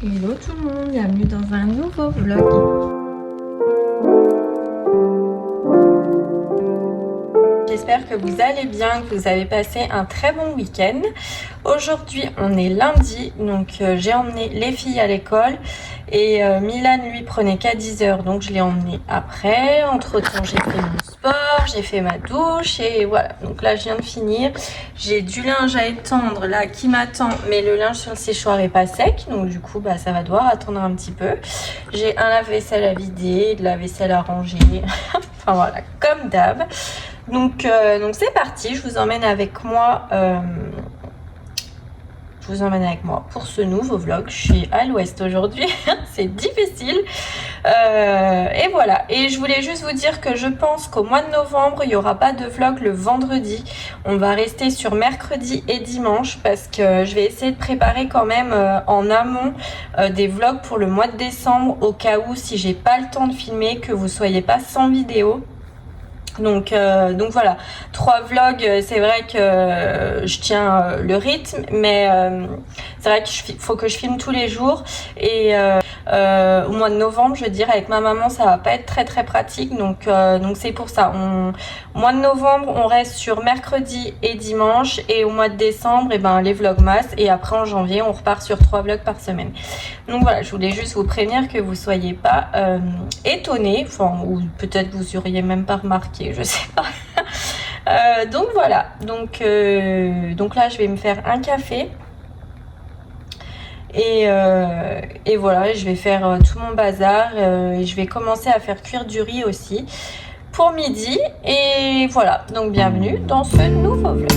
Hello tout le monde, bienvenue dans un nouveau vlog. J'espère que vous allez bien, que vous avez passé un très bon week-end. Aujourd'hui on est lundi, donc j'ai emmené les filles à l'école et Milan lui prenait qu'à 10h, donc je l'ai emmené après. Entre temps j'ai fait mon sport, j'ai fait ma douche et voilà, donc là je viens de finir. J'ai du linge à étendre là qui m'attend, mais le linge sur le séchoir est pas sec, donc du coup bah, ça va devoir attendre un petit peu. J'ai un lave-vaisselle à vider, de la vaisselle à ranger, enfin voilà, comme d'hab. Donc c'est parti, je vous emmène avec moi. Pour ce nouveau vlog. Je suis à l'ouest aujourd'hui, c'est difficile. Et voilà. Et je voulais juste vous dire que je pense qu'au mois de novembre, il n'y aura pas de vlog le vendredi. On va rester sur mercredi et dimanche parce que je vais essayer de préparer quand même en amont des vlogs pour le mois de décembre au cas où si j'ai pas le temps de filmer, que vous soyez pas sans vidéo. Donc voilà, 3 vlogs, c'est vrai que je tiens le rythme, mais c'est vrai qu'il faut que je filme tous les jours et au mois de novembre, je veux dire, avec ma maman, ça va pas être très très pratique, donc c'est pour ça. Au mois de novembre, on reste sur mercredi et dimanche, et au mois de décembre, et ben les vlogmas, et après en janvier, on repart sur 3 vlogs par semaine. Donc voilà, je voulais juste vous prévenir que vous soyez pas étonnés, enfin, ou peut-être vous auriez même pas remarqué, je sais pas. Donc voilà, donc là je vais me faire un café et voilà, je vais faire tout mon bazar et je vais commencer à faire cuire du riz aussi pour midi. Et voilà, donc bienvenue dans ce nouveau vlog.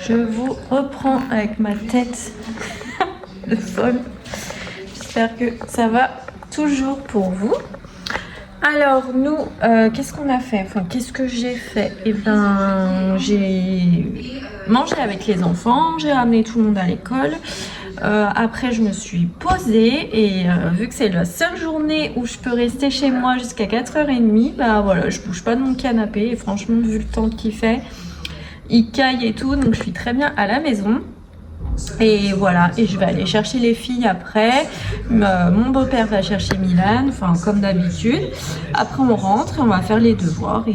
je vous reprends avec ma tête de folle. J'espère que ça va toujours pour vous. Alors nous, qu'est-ce qu'on a fait? Enfin, qu'est-ce que j'ai fait? Eh ben, j'ai mangé avec les enfants, j'ai ramené tout le monde à l'école. Après, je me suis posée et vu que c'est la seule journée où je peux rester chez moi jusqu'à 4h30, bah voilà, je bouge pas de mon canapé. Et franchement, vu le temps qu'il fait, il caille et tout, donc je suis très bien à la maison. Et voilà, et je vais aller chercher les filles après. Mon beau-père va chercher Milan, enfin comme d'habitude. Après on rentre et on va faire les devoirs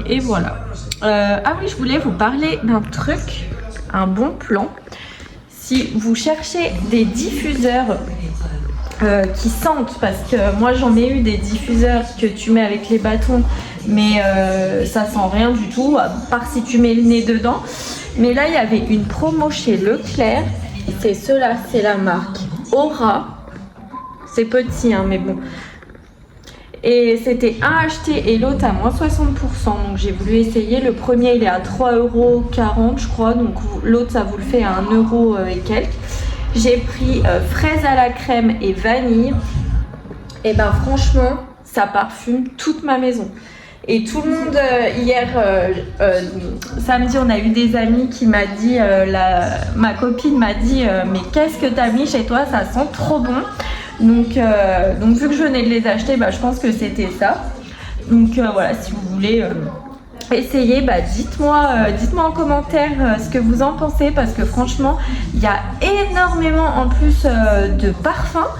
et voilà. Ah oui, je voulais vous parler d'un truc, un bon plan. Si vous cherchez des diffuseurs qui sentent, parce que moi j'en ai eu des diffuseurs que tu mets avec les bâtons, mais ça sent rien du tout, à part si tu mets le nez dedans. Mais là il y avait une promo chez Leclerc, c'est ceux-là, c'est la marque Aura. C'est petit hein, mais bon. Et c'était un acheté et l'autre à moins 60%, donc j'ai voulu essayer. Le premier il est à 3,40 € je crois, donc l'autre ça vous le fait à 1 € et quelques. J'ai pris fraise à la crème et vanille. Et ben franchement, ça parfume toute ma maison. Et tout le monde, hier, samedi, on a eu des amis qui m'a dit, ma copine m'a dit, mais qu'est-ce que t'as mis chez toi? Ça sent trop bon. Donc vu que je venais de les acheter, bah, je pense que c'était ça. Donc voilà, si vous voulez essayer, bah, dites-moi en commentaire ce que vous en pensez, parce que franchement, il y a énormément en plus de parfums,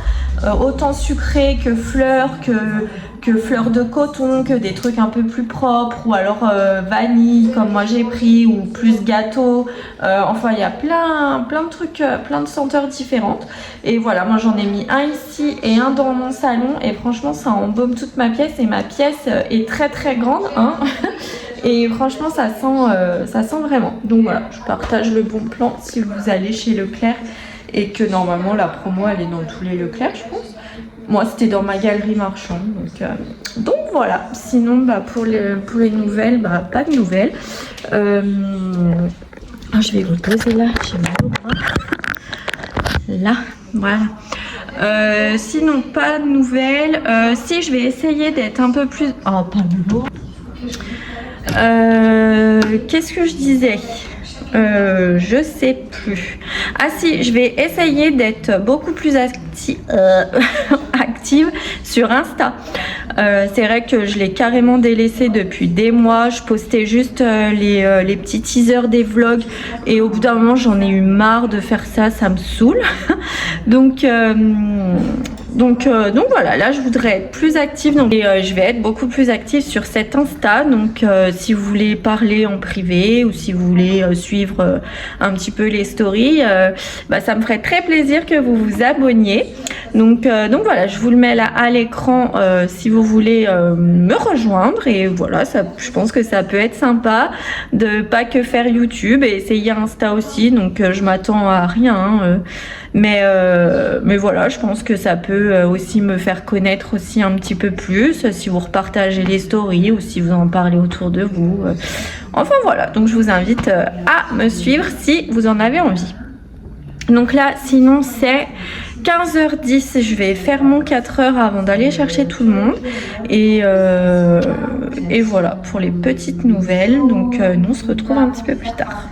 autant sucrés que fleurs, que fleurs de coton, que des trucs un peu plus propres, ou alors vanille comme moi j'ai pris, ou plus gâteau. Enfin il y a plein de trucs, plein de senteurs différentes. Et voilà, moi j'en ai mis un ici et un dans mon salon, et franchement ça embaume toute ma pièce, et ma pièce est très très grande hein. Et franchement ça sent vraiment. Donc voilà, je partage le bon plan si vous allez chez Leclerc, et que normalement la promo elle est dans tous les Leclerc je pense. Moi c'était dans ma galerie marchande, donc voilà. Sinon bah, pour les nouvelles, bah, pas de nouvelles. Je vais vous poser là, j'ai mal au bras. Là, voilà. Sinon pas de nouvelles. Si je vais essayer d'être un peu plus... Oh pas de l'eau. Qu'est-ce que je disais? Je sais plus. Ah si, je vais essayer d'être beaucoup plus active sur Insta. C'est vrai que je l'ai carrément délaissé depuis des mois. Je postais juste les petits teasers des vlogs, et au bout d'un moment j'en ai eu marre de faire ça, ça me saoule. Donc voilà, là je voudrais être plus active, et je vais être beaucoup plus active sur cet Insta. Donc si vous voulez parler en privé, ou si vous voulez suivre un petit peu les stories, bah, ça me ferait très plaisir que vous vous abonniez. Donc voilà, je vous le mets là à l'écran si vous voulez me rejoindre. Et voilà, je pense que ça peut être sympa de pas que faire YouTube, et essayer Insta aussi. Donc je m'attends à rien hein, mais voilà, je pense que ça peut aussi me faire connaître aussi un petit peu plus, si vous repartagez les stories, ou si vous en parlez autour de vous. Enfin voilà, donc je vous invite à me suivre si vous en avez envie. Donc là, sinon c'est 15h10, je vais faire mon 4h avant d'aller chercher tout le monde. Et voilà pour les petites nouvelles. Donc nous on se retrouve un petit peu plus tard.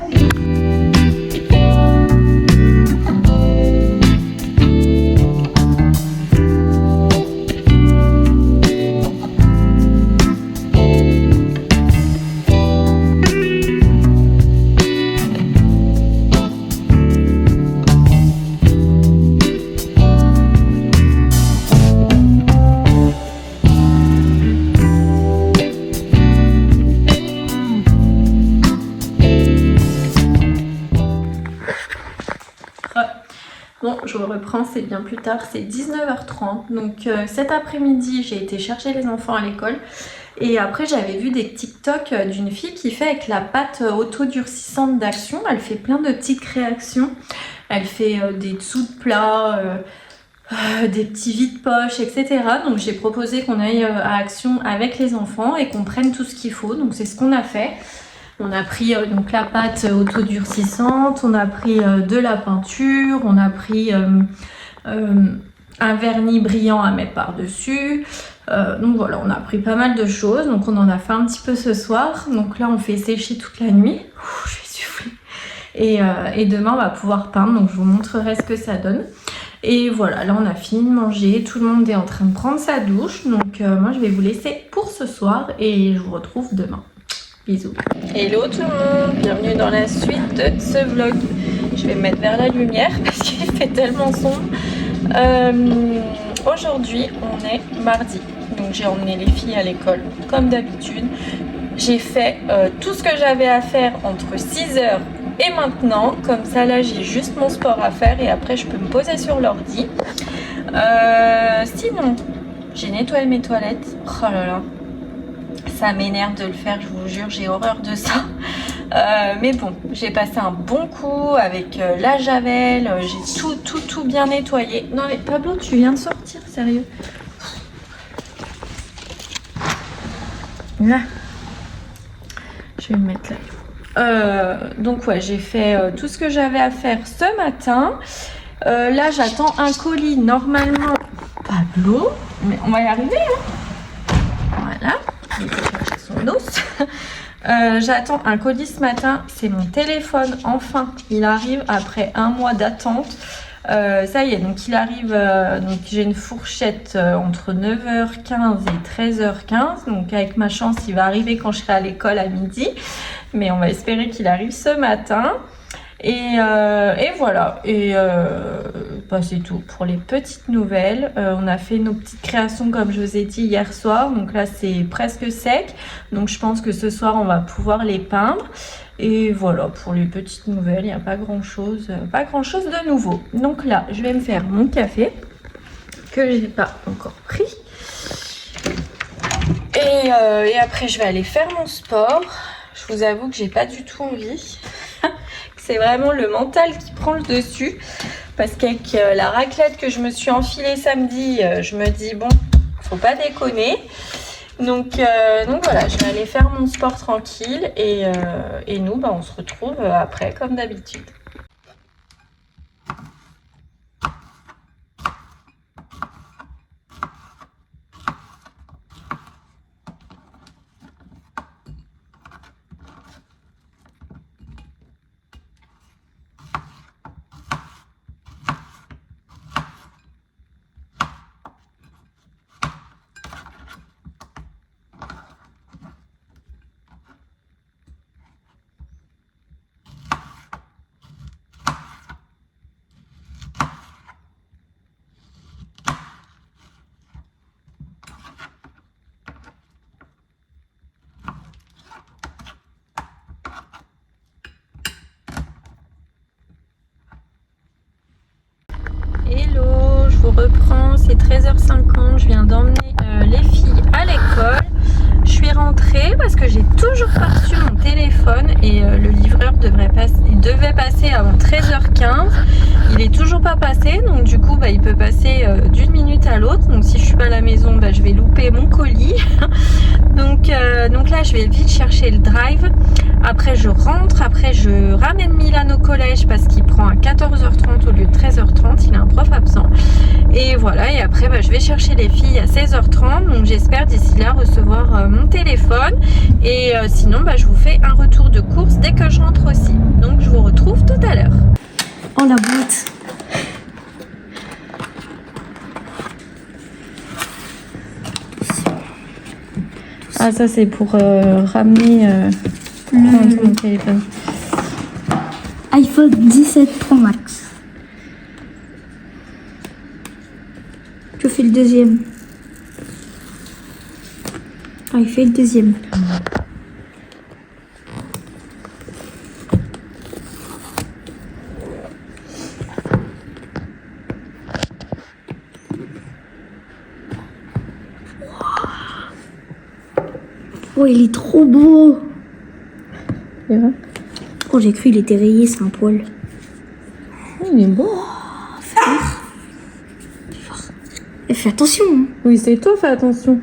Bon, je reprends, c'est bien plus tard, c'est 19h30. Donc cet après-midi, j'ai été chercher les enfants à l'école. Et après, j'avais vu des TikTok d'une fille qui fait avec la pâte auto-durcissante d'Action. Elle fait plein de petites créations. Elle fait des dessous de plats, des petits vides-poches, etc. Donc j'ai proposé qu'on aille à Action avec les enfants et qu'on prenne tout ce qu'il faut. Donc c'est ce qu'on a fait. On a pris donc la pâte autodurcissante, on a pris de la peinture, on a pris un vernis brillant à mettre par-dessus. Donc voilà, on a pris pas mal de choses. Donc on en a fait un petit peu ce soir. Donc là, on fait sécher toute la nuit. Ouh, je vais souffler. Et demain, on va pouvoir peindre. Donc je vous montrerai ce que ça donne. Et voilà, là, on a fini de manger. Tout le monde est en train de prendre sa douche. Donc moi, je vais vous laisser pour ce soir. Et je vous retrouve demain. Bisous. Hello tout le monde, bienvenue dans la suite de ce vlog. Je vais me mettre vers la lumière parce qu'il fait tellement sombre. Aujourd'hui on est mardi, donc j'ai emmené les filles à l'école comme d'habitude. J'ai fait tout ce que j'avais à faire entre 6h et maintenant. Comme ça là j'ai juste mon sport à faire et après je peux me poser sur l'ordi. Sinon j'ai nettoyé mes toilettes. Oh là là, ça m'énerve de le faire, je vous jure, j'ai horreur de ça. Mais bon, j'ai passé un bon coup avec la javel, j'ai tout bien nettoyé. Non mais Pablo, tu viens de sortir, sérieux? Là. Je vais me mettre là. Donc ouais, j'ai fait tout ce que j'avais à faire ce matin. Là, j'attends un colis normalement. Pablo, mais on va y arriver, hein. Voilà. Il faut chercher son os. J'attends un colis ce matin, c'est mon téléphone, enfin il arrive après un mois d'attente. Ça y est, donc il arrive, donc j'ai une fourchette entre 9h15 et 13h15, donc avec ma chance il va arriver quand je serai à l'école à midi, mais on va espérer qu'il arrive ce matin. Et voilà, bah c'est tout pour les petites nouvelles. On a fait nos petites créations comme je vous ai dit hier soir, donc là c'est presque sec, donc je pense que ce soir on va pouvoir les peindre. Et voilà, pour les petites nouvelles, il n'y a pas grand chose de nouveau. Donc là je vais me faire mon café que j'ai pas encore pris et après je vais aller faire mon sport. Je vous avoue que j'ai pas du tout envie. C'est vraiment le mental qui prend le dessus. Parce qu'avec la raclette que je me suis enfilée samedi, je me dis bon, faut pas déconner. Donc voilà, je vais aller faire mon sport tranquille. Et nous, bah, on se retrouve après comme d'habitude. Hello, je vous reprends, c'est 13h50, je viens d'emmener les filles à l'école. Je suis rentrée parce que j'ai toujours pas reçu mon téléphone et le livreur devait passer avant 13h15. Il est toujours pas passé, donc du coup bah, il peut passer d'une minute à l'autre. Donc si je suis pas à la maison, bah, je vais louper mon colis. donc là je vais vite chercher le drive. Après je rentre, après je ramène Milan au collège parce qu'il prend à 14h30 au lieu de 13h30, il a un prof absent. Et voilà, et après bah, je vais chercher les filles à 16h30, donc j'espère d'ici là recevoir mon téléphone. Et sinon bah, je vous fais un retour de course dès que je rentre aussi. Donc je vous retrouve tout à l'heure. Oh la boîte. Ah ça c'est pour ramener mon téléphone. iPhone 17 Pro Max. Je fais le deuxième. Ah, il fait le deuxième. Oh, il est trop beau. C'est vrai? Oh, j'ai cru qu'il était rayé, c'est un poil. Oh, il est beau. Et fais attention. Hein. Oui, c'est toi, fais attention.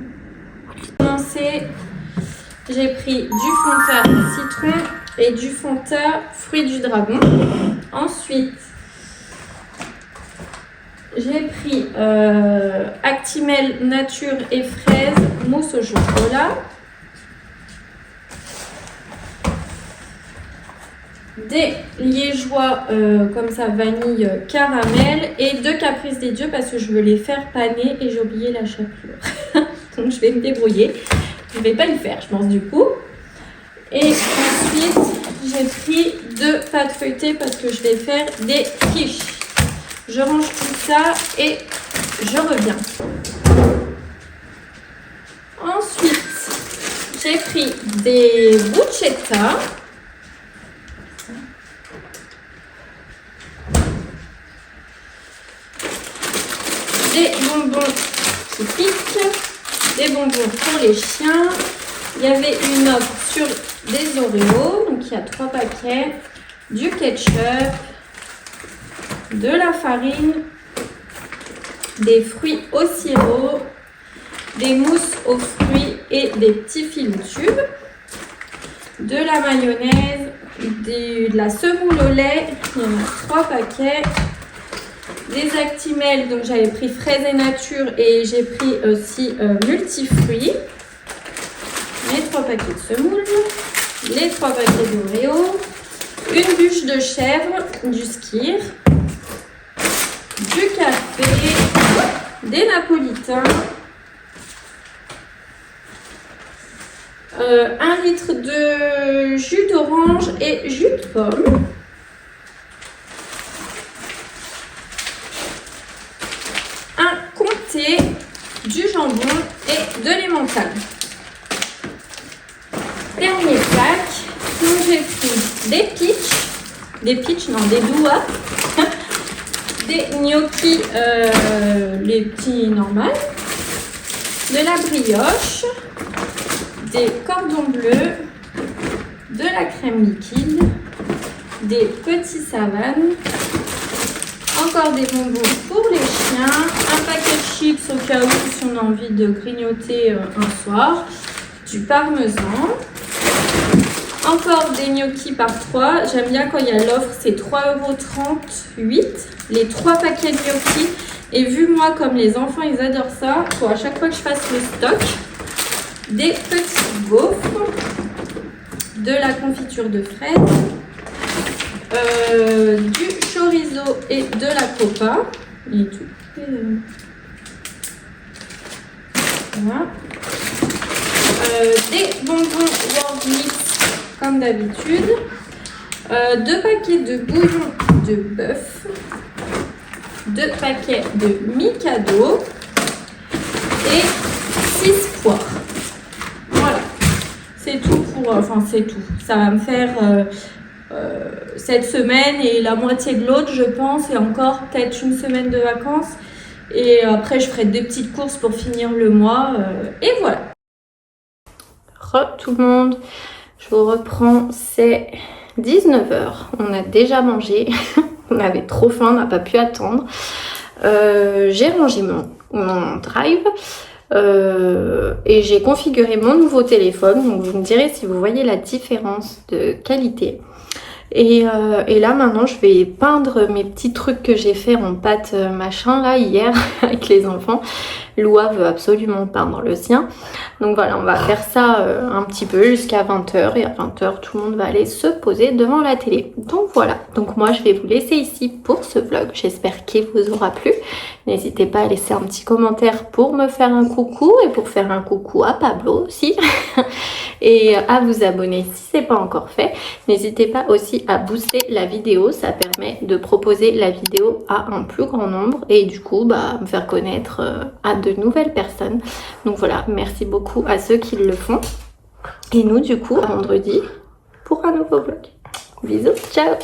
j'ai pris du fond de teint citron et du fond de teint fruits du dragon. Ensuite, j'ai pris Actimel nature et fraise mousse au chocolat. Des liégeois comme ça vanille caramel et 2 caprices des dieux parce que je veux les faire paner et j'ai oublié la chapelure. Donc je vais me débrouiller. Je ne vais pas le faire je pense du coup. Et ensuite j'ai pris 2 pâtes feuilletées parce que je vais faire des quiches. Je range tout ça et je reviens. Ensuite j'ai pris des bruschetta. Des bonbons qui piquent, des bonbons pour les chiens. Il y avait une offre sur des Oreos, donc il y a 3 paquets, du ketchup, de la farine, des fruits au sirop, des mousses aux fruits et des petits fils tubes, de la mayonnaise, de la semoule au lait, il y en a 3 paquets. Des Actimel, donc j'avais pris fraise et nature et j'ai pris aussi multifruits. Les 3 paquets de semoule, les 3 paquets d'Oreo, une bûche de chèvre, du skyr, du café, des napolitains, 1 litre de jus d'orange et jus de pomme. Du jambon et de l'emmental. Dernier sac, donc j'ai pris des doigts, des gnocchis, les petits normaux, de la brioche, des cordons bleus, de la crème liquide, des petits savanes, encore des bonbons pour les chiens, un paquet de chips au cas où si on a envie de grignoter un soir, du parmesan, encore des gnocchis par 3. J'aime bien quand il y a l'offre, c'est 3,38 €, les 3 paquets de gnocchis. Et vu moi comme les enfants ils adorent ça, il faut à chaque fois que je fasse le stock, des petits gaufres, de la confiture de fraises, du chorizo et de la copa et tout. Voilà. Des bonbons World Mix comme d'habitude, 2 paquets de bouillon de bœuf, 2 paquets de Mikado et 6 poires. Voilà, c'est tout pour, c'est tout. Ça va me faire cette semaine et la moitié de l'autre je pense, et encore peut-être une semaine de vacances, et après je ferai des petites courses pour finir le mois et voilà. Tout le monde, je vous reprends, c'est 19 h, on a déjà mangé. On avait trop faim, on n'a pas pu attendre. J'ai rangé mon drive et j'ai configuré mon nouveau téléphone, donc vous me direz si vous voyez la différence de qualité. Et là maintenant je vais peindre mes petits trucs que j'ai fait en pâte machin là hier avec les enfants. Loua veut absolument peindre le sien. Donc voilà, on va faire ça un petit peu jusqu'à 20 h, et à 20 h tout le monde va aller se poser devant la télé. Donc voilà, donc moi je vais vous laisser ici pour ce vlog. J'espère qu'il vous aura plu. N'hésitez pas à laisser un petit commentaire pour me faire un coucou et pour faire un coucou à Pablo aussi. Et à vous abonner si ce n'est pas encore fait. N'hésitez pas aussi à booster la vidéo, ça permet de proposer la vidéo à un plus grand nombre et du coup me faire connaître à de nouvelles personnes. Donc voilà, merci beaucoup à ceux qui le font. Et nous du coup, à vendredi pour un nouveau vlog. Bisous, ciao.